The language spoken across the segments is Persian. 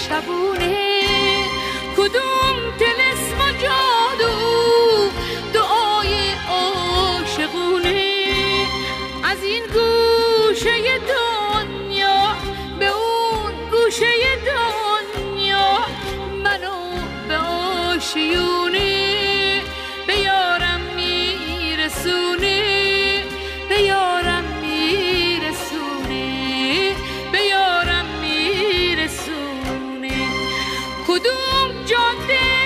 شبونه کدوم طلسم و جادو دعای عاشقونه از این گوشه دنیا به اون گوشه دنیا منو به آشیونه به یارم میرسونه به یارم میرسونه به یارم میرسونه کدوم جاده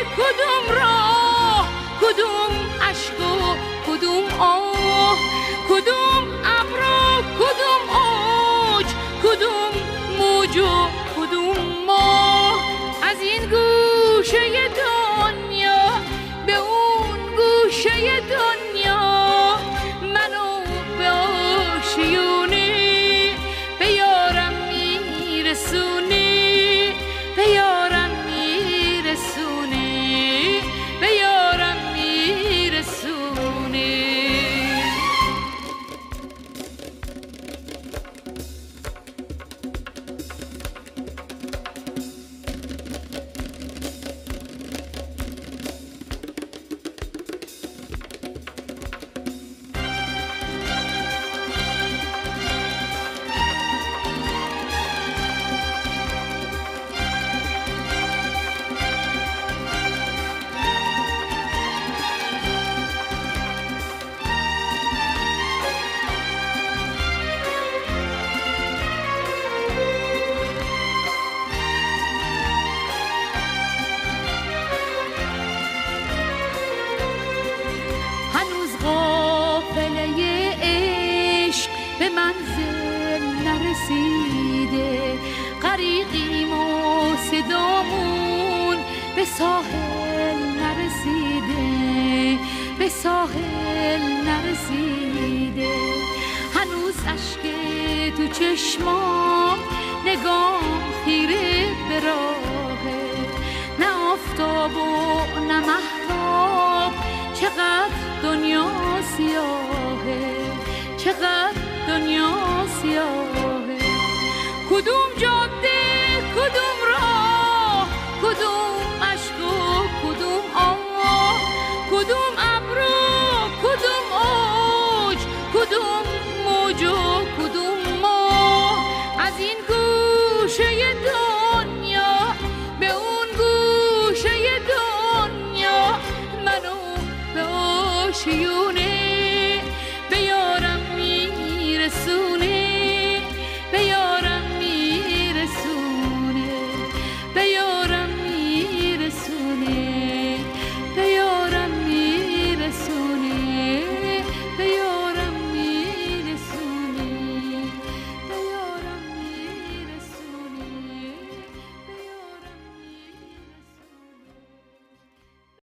ساحل نرسیده، به ساحل نرسیده. هنوز اشک تو چشمام، نگام خیره به راهه، نه آفتاب و نه مهتاب. چقدر دنیا سیاهه، چقدر دنیا سیاهه. کدوم جاده، کدوم راه، کدوم عشق و کدوم آه، کدوم ابر و کدوم اوج، کدوم موج و کدوم ماه. از این گوشه دنیا به اون گوشه دنیا، منو به آشیون